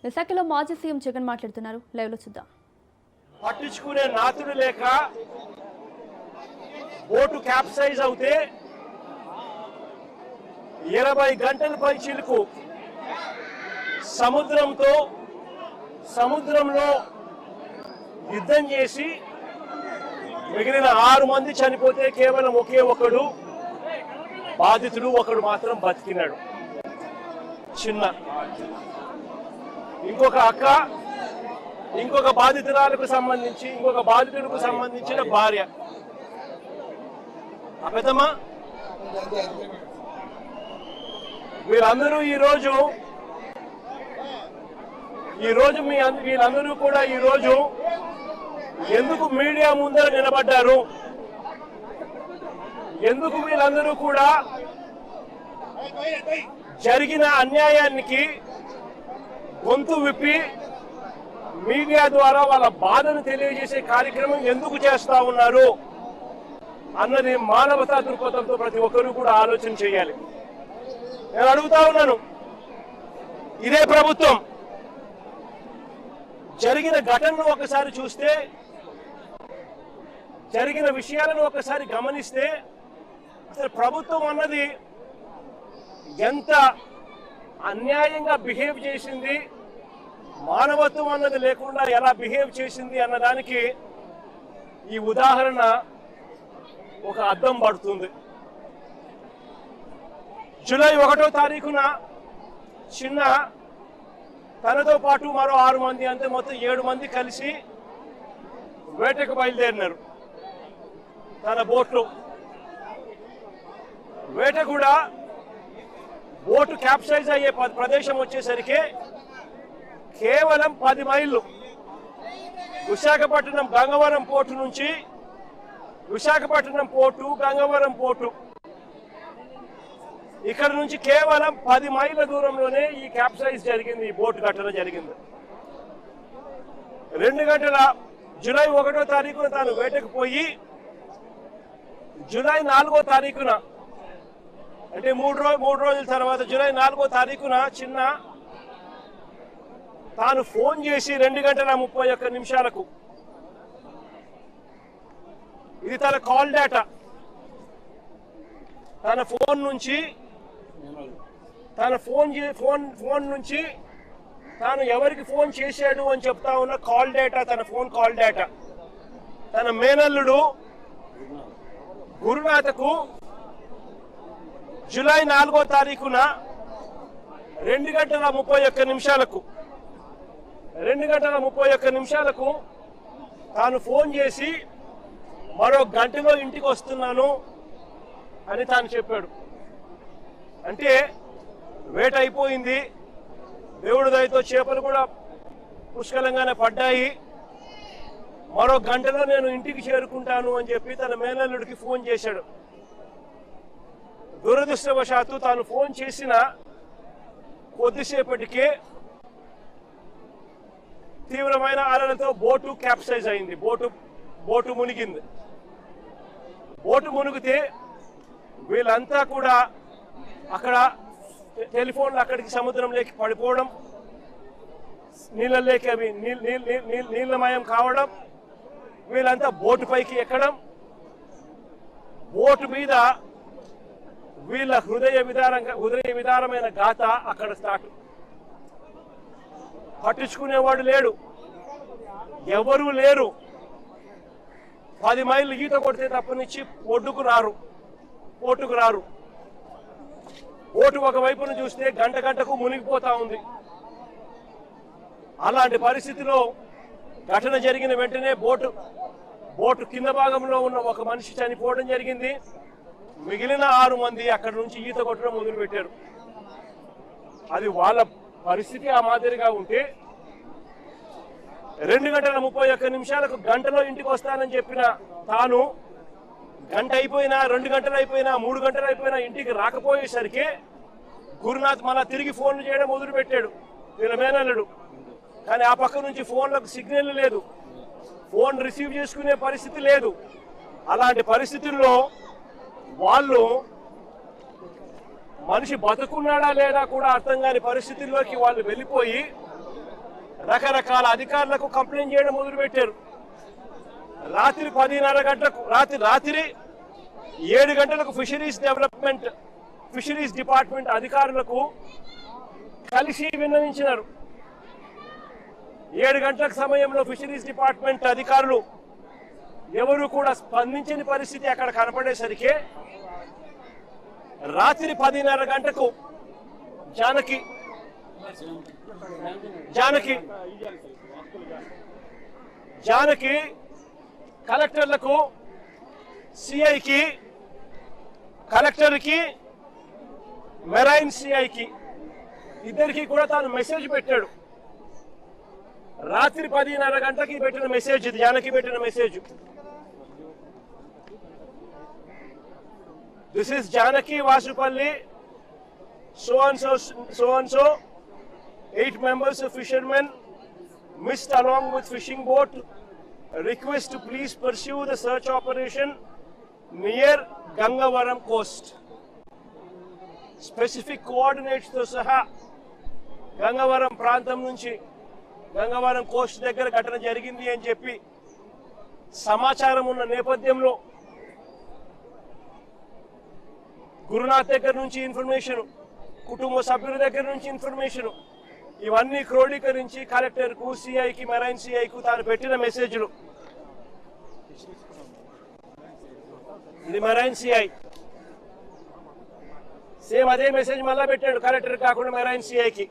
విశాఖలో మాజీ సీఎం జగన్ మాట్లాడుతున్నారు. లైవ్ లో చూద్దాం. పట్టించుకునే నాతుడు లేక బోటు క్యాప్సైజ్ అవుతే 20 గంటల పై చిలుకు సముద్రంలో యుద్ధం చేసి మిగిలిన 6 మంది చనిపోతే కేవలం ఒకే ఒకడు బాధితుడు, ఒకడు మాత్రం బతికినాడు. చిన్న ఇంకొక అక్క, ఇంకొక బాధితురాలకు సంబంధించి ఇంకొక బాధితుడికి సంబంధించిన భార్య. పెద్దమ్మా వీళ్ళందరూ ఈరోజు వీళ్ళందరూ కూడా ఈరోజు ఎందుకు మీడియా ముందర నిలబడ్డారు, ఎందుకు వీళ్ళందరూ కూడా జరిగిన అన్యాయానికి గొంతు విప్పి మీడియా ద్వారా వాళ్ళ బాధను తెలియజేసే కార్యక్రమం ఎందుకు చేస్తా ఉన్నారు అన్నది మానవతా దృక్పథంతో ప్రతి ఒక్కరూ కూడా ఆలోచన చేయాలి. నేను అడుగుతా ఉన్నాను, ఇదే ప్రభుత్వం జరిగిన ఘటనను ఒకసారి చూస్తే, జరిగిన విషయాలను ఒకసారి గమనిస్తే అసలు ప్రభుత్వం అన్నది ఎంత అన్యాయంగా బిహేవ్ చేసింది, మానవత్వం అన్నది లేకుండా ఎలా బిహేవ్ చేసింది అన్నదానికి ఈ ఉదాహరణ ఒక అద్దం పడుతుంది. జూలై 1వ తారీఖున చిన్న తనతో పాటు మరో 6 మంది, అంతే మొత్తం 7 మంది కలిసి వేటకు బయలుదేరినారు. తన బోట్లో వేట కూడా బోటు క్యాప్సైజ్ అయ్యే ప్రదేశం వచ్చేసరికి కేవలం 10 మైళ్ళు విశాఖపట్నం గంగవరం పోర్టు నుంచి, విశాఖపట్నం పోర్టు గంగవరం పోర్టు ఇక్కడ నుంచి కేవలం 10 మైళ్ళ దూరంలోనే ఈ క్యాప్సైజ్ జరిగింది, ఈ బోటు ఘటన జరిగింది. 2 గంటల జూలై 1వ తారీఖున తాను వేటకు పోయి జూలై 4వ తారీఖున అంటే 3 రోజుల తర్వాత జూలై 4వ తారీఖున చిన్న తాను ఫోన్ చేసి 2 గంటల 31 నిమిషాలకు, ఇది తన కాల్ డేటా, తన ఫోన్ నుంచి తాను ఎవరికి ఫోన్ చేశాడు అని చెప్తా ఉన్న కాల్ డేటా, తన ఫోన్ కాల్ డేటా తన మేనల్లుడు గురునాథకు జూలై 4వ తారీఖున 2 గంటల 31 నిమిషాలకు తాను ఫోన్ చేసి మరో గంటలో ఇంటికి వస్తున్నాను అని తాను చెప్పాడు. అంటే వేట అయిపోయింది, దేవుడి దయతో చేపలు కూడా పుష్కలంగానే పడ్డాయి, మరో గంటలో నేను ఇంటికి చేరుకుంటాను అని చెప్పి తన మేనల్లుడికి ఫోన్ చేశాడు. దురదృష్టవశాత్తు తాను ఫోన్ చేసిన కొద్దిసేపటికే తీవ్రమైన అలలతో బోటు క్యాప్సైజ్ అయింది, బోటు మునిగింది. బోటు మునిగితే వీళ్ళంతా కూడా అక్కడ టెలిఫోన్లు అక్కడికి సముద్రంలోకి పడిపోవడం, నీళ్ళలోకి అవి నీళ్ళమయం కావడం, వీళ్ళంతా బోటు పైకి ఎక్కడం, బోటు మీద వీళ్ళ హృదయ విదారమైన గాథ అక్కడ స్టార్ట్. పట్టించుకునేవాడు లేడు, ఎవరూ లేరు. 10 మైళ్ళు ఈత కొడితే తప్పనిచ్చి పోటుకు రారు. బోటు ఒకవైపును చూస్తే గంటకు మునిగిపోతా ఉంది. అలాంటి పరిస్థితిలో ఘటన జరిగిన వెంటనే బోటు కింద భాగంలో ఉన్న ఒక మనిషి చనిపోవడం జరిగింది. మిగిలిన 6 మంది అక్కడి నుంచి ఈత కొట్టడం మొదలుపెట్టారు. అది వాళ్ళ పరిస్థితి ఆ మాదిరిగా ఉంటే 2 గంటల 31 నిమిషాలకు గంటలో ఇంటికి వస్తానని చెప్పిన తాను గంట అయిపోయినా, 2 గంటలు అయిపోయినా, 3 గంటలు అయిపోయినా ఇంటికి రాకపోయేసరికి గురునాథ్ మళ్ళా తిరిగి ఫోన్లు చేయడం మొదలుపెట్టాడు వీళ్ళ మేనల్లుడు. కానీ ఆ పక్క నుంచి ఫోన్లకు సిగ్నల్ లేదు, ఫోన్ రిసీవ్ చేసుకునే పరిస్థితి లేదు. అలాంటి పరిస్థితుల్లో వాళ్ళు మనిషి బతుకున్నాడా లేదా కూడా అర్థం కాని పరిస్థితుల్లోకి వాళ్ళు వెళ్ళిపోయి రకరకాల అధికారులకు కంప్లైంట్ చేయడం మొదలుపెట్టారు. రాత్రి 10:30 గంటలకు రాత్రి 7 గంటలకు ఫిషరీస్ డిపార్ట్మెంట్ అధికారులకు కలిసి విన్నవించినారు. 7 గంటల సమయంలో ఫిషరీస్ డిపార్ట్మెంట్ అధికారులు ఎవరు కూడా స్పందించని పరిస్థితి అక్కడ కనపడేసరికి రాత్రి 10:30 గంటకు జానకి కలెక్టర్లకు, సిఐకి, కలెక్టర్కి, మెరైన్ సిఐకి ఇద్దరికి కూడా తాను మెసేజ్ పెట్టాడు. రాత్రి 10:30 గంటకి పెట్టిన మెసేజ్ ఇది, జానకి పెట్టిన message. This is Janaki Vasupalli, so and so 8 members of fishermen missed along with fishing boat. Request to please pursue the search operation near Gangavaram coast. Specific coordinates తో సహా గంగవరం ప్రాంతం నుంచి గంగవరం కోస్ట్ దగ్గర ఘటన జరిగింది అని చెప్పి సమాచారం ఉన్న నేపథ్యంలో గురునాథ్ దగ్గర నుంచి ఇన్ఫర్మేషన్, కుటుంబ సభ్యుల దగ్గర నుంచి ఇన్ఫర్మేషన్, ఇవన్నీ క్రోడీకరించి కలెక్టర్కు, సిఐకి, మెరైన్ సిఐకు తాను పెట్టిన మెసేజ్లు. ఇది మెరైన్ సిఐ సేమ్ అదే మెసేజ్ మళ్ళా పెట్టాడు, కలెక్టర్ కాకుండా మెరైన్ సిఐకి.